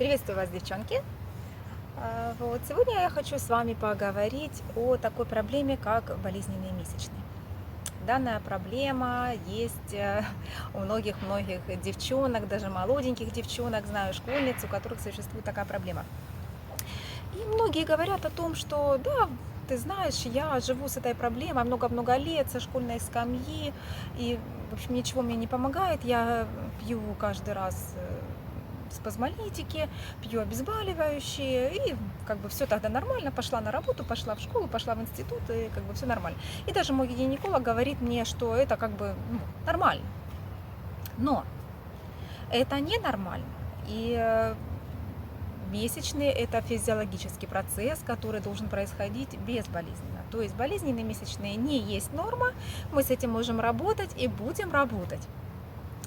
Приветствую вас, девчонки! Сегодня я хочу с вами поговорить о такой проблеме, как болезненные месячные. Данная проблема есть у многих-многих девчонок, даже молоденьких девчонок, знаю школьниц, у которых существует такая проблема. И многие говорят о том, что да, ты знаешь, я живу с этой проблемой много-много лет, со школьной скамьи, и, в общем, ничего мне не помогает, я пью каждый раз спазмолитики, пью обезболивающие, и как бы все тогда нормально, пошла на работу, пошла в школу, пошла в институт, и как бы все нормально. И даже мой гинеколог говорит мне, что это как бы нормально. Но это не нормально. И месячные – это физиологический процесс, который должен происходить безболезненно. То есть болезненные месячные не есть норма, мы с этим можем работать и будем работать.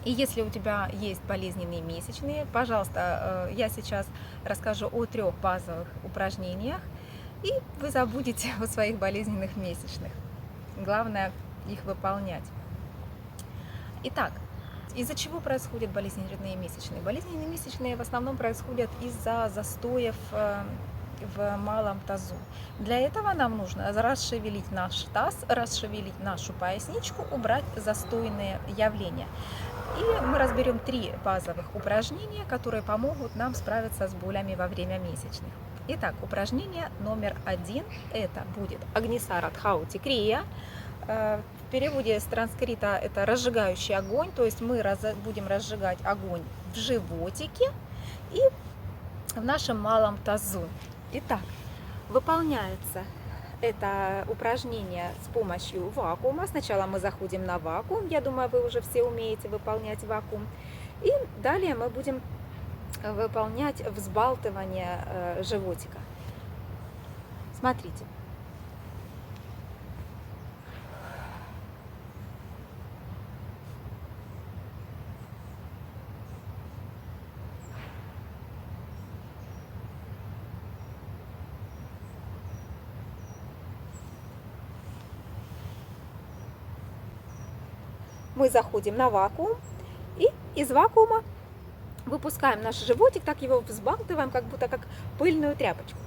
И если у тебя есть болезненные месячные, пожалуйста, я сейчас расскажу о 3 базовых упражнениях, и вы забудете о своих болезненных месячных. Главное их выполнять. Итак, из-за чего происходят болезненные месячные? Болезненные месячные в основном происходят из-за застоев в малом тазу. Для этого нам нужно расшевелить наш таз, расшевелить нашу поясничку, убрать застойные явления. И мы разберем 3 базовых упражнения, которые помогут нам справиться с болями во время месячных. Итак, упражнение номер 1 это будет Агнисарадхаути Крия. В переводе с транскрита это разжигающий огонь, то есть мы будем разжигать огонь в животике и в нашем малом тазу. Итак, выполняется это упражнение с помощью вакуума. Сначала мы заходим на вакуум, я думаю, вы уже все умеете выполнять вакуум. И далее мы будем выполнять взбалтывание животика. Смотрите. Мы заходим на вакуум и из вакуума выпускаем наш животик, так его взбалтываем, как будто как пыльную тряпочку.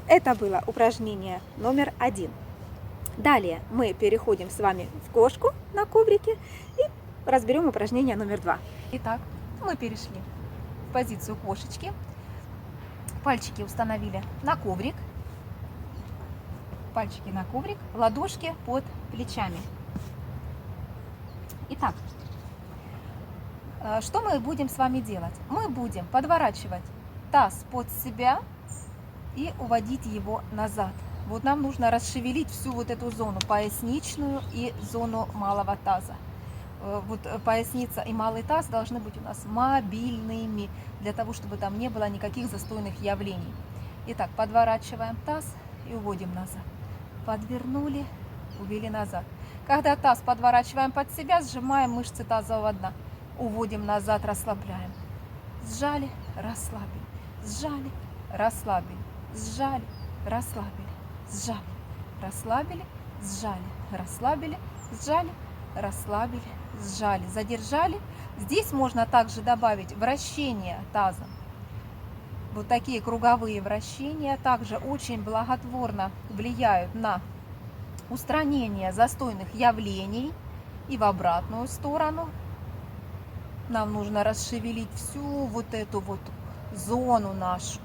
Это было упражнение номер 1. Далее мы переходим с вами в кошку на коврике и разберем упражнение номер 2. Итак, мы перешли в позицию кошечки. Пальчики установили на коврик. Пальчики на коврик, ладошки под плечами. Итак, что мы будем с вами делать? Мы будем подворачивать таз под себя и уводить его назад. Вот нам нужно расшевелить всю вот эту зону поясничную и зону малого таза. Вот поясница и малый таз должны быть у нас мобильными, для того, чтобы там не было никаких застойных явлений. Итак, подворачиваем таз и уводим назад. Подвернули, увели назад. Когда таз подворачиваем под себя, сжимаем мышцы тазового дна. Уводим назад, расслабляем. Сжали, расслабили. Сжали, расслабили. Сжали, расслабили. Сжали, расслабили. Сжали, расслабили. Сжали, расслабили. Сжали, задержали. Здесь можно также добавить вращение тазом. Вот такие круговые вращения также очень благотворно влияют на устранение застойных явлений. И в обратную сторону нам нужно расшевелить всю вот эту вот зону нашу.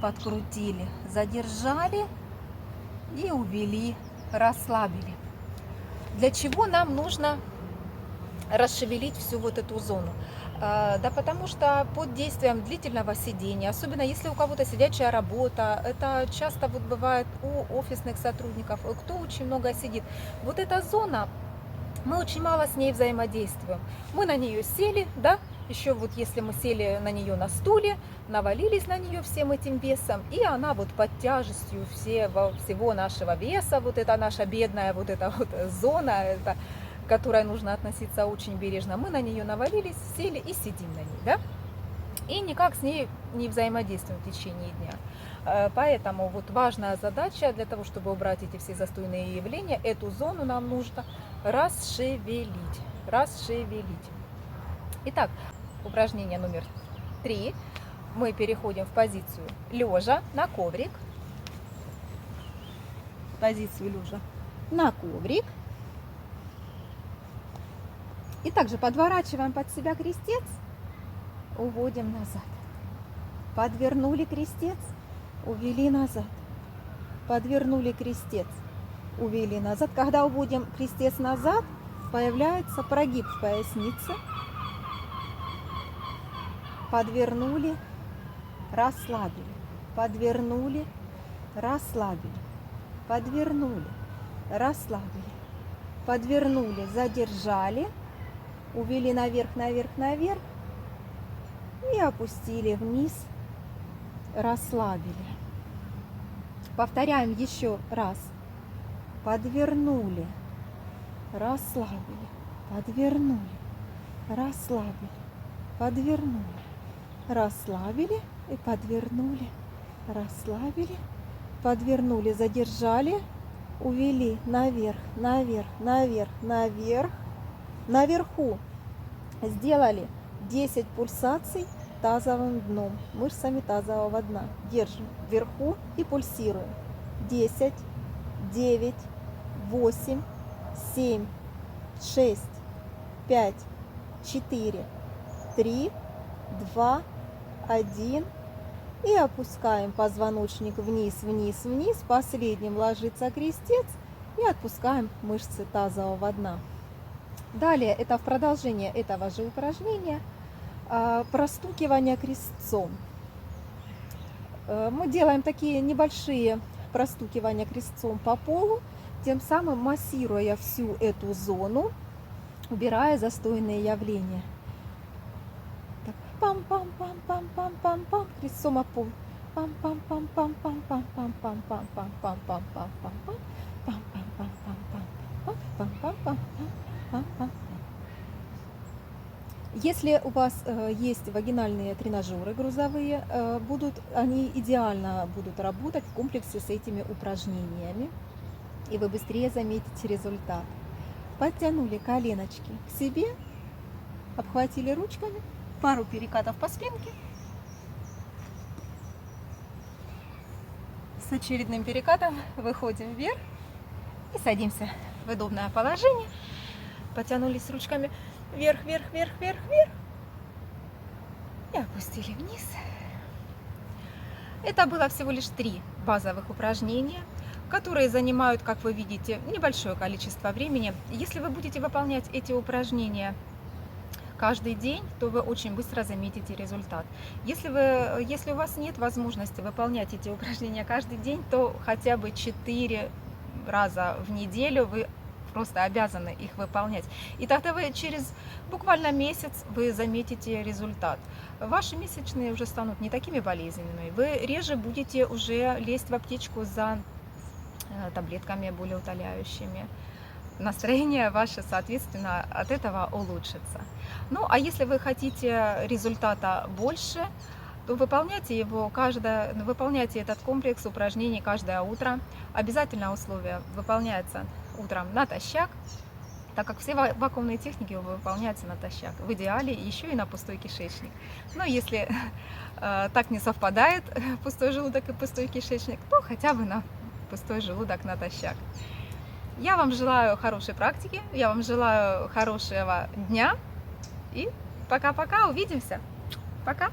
Подкрутили, задержали и увели, расслабили. Для чего нам нужно расшевелить всю вот эту зону? Да потому что под действием длительного сидения, особенно если у кого-то сидячая работа, это часто вот бывает у офисных сотрудников, кто очень много сидит. Вот эта зона, мы очень мало с ней взаимодействуем. Мы на нее сели, да, еще вот если мы сели на нее на стуле, навалились на нее всем этим весом, и она вот под тяжестью всего нашего веса, вот эта наша бедная вот эта вот зона, это, к которой нужно относиться очень бережно, мы на нее навалились, сели и сидим на ней, да? и никак с ней не взаимодействуем в течение дня. Поэтому вот важная задача для того, чтобы убрать эти все застойные явления, эту зону нам нужно расшевелить. Расшевелить. Итак, упражнение номер 3. Мы переходим в позицию лежа на коврик. Позицию лежа на коврик. И также подворачиваем под себя крестец, уводим назад. Подвернули крестец, увели назад. Подвернули крестец, увели назад. Когда уводим крестец назад, появляется прогиб в пояснице. Подвернули, расслабили. Подвернули, расслабили. Подвернули, расслабили. Подвернули, задержали. Увели наверх, наверх, наверх. И опустили вниз, расслабили. Повторяем еще раз. Подвернули, расслабили. Подвернули, расслабили. Подвернули, расслабили. И подвернули, расслабили. Подвернули, задержали. Увели наверх, наверх, наверх, наверх. Наверху сделали 10 пульсаций тазовым дном, мышцами тазового дна. Держим вверху и пульсируем. 10, 9, 8, 7, 6, 5, 4, 3, 2, 1. И опускаем позвоночник вниз, вниз, вниз. Последним ложится крестец и отпускаем мышцы тазового дна. Далее, это в продолжение этого же упражнения, простукивание крестцом. Мы делаем такие небольшие простукивания крестцом по полу, тем самым массируя всю эту зону, убирая застойные явления. Пам-пам-пам-пам-пам-пам-пам, крестцом о пол. Пам-пам-пам-пам-пам-пам-пам-пам-пам-пам-пам-пам-пам-пам-пам-пам-пам. Если у вас есть вагинальные тренажеры грузовые, они идеально будут работать в комплексе с этими упражнениями, и вы быстрее заметите результат. Подтянули коленочки к себе, обхватили ручками, пару перекатов по спинке. С очередным перекатом выходим вверх и садимся в удобное положение. Потянулись ручками вверх, вверх, вверх, вверх, вверх. И опустили вниз. Это было всего лишь 3 базовых упражнения, которые занимают, как вы видите, небольшое количество времени. Если вы будете выполнять эти упражнения каждый день, то вы очень быстро заметите результат. Если у вас нет возможности выполнять эти упражнения каждый день, то хотя бы 4 раза в неделю вы просто обязаны их выполнять. И тогда вы через буквально месяц вы заметите результат. Ваши месячные уже станут не такими болезненными. Вы реже будете уже лезть в аптечку за таблетками болеутоляющими. Настроение ваше, соответственно, от этого улучшится. Ну, а если вы хотите результата больше, то выполняйте этот комплекс упражнений каждое утро. Обязательное условие: выполняется утром натощак, так как все вакуумные техники выполняются натощак. В идеале еще и на пустой кишечник. Но если так не совпадает пустой желудок и пустой кишечник, то хотя бы на пустой желудок натощак. Я вам желаю хорошей практики, я вам желаю хорошего дня и пока-пока, увидимся. Пока!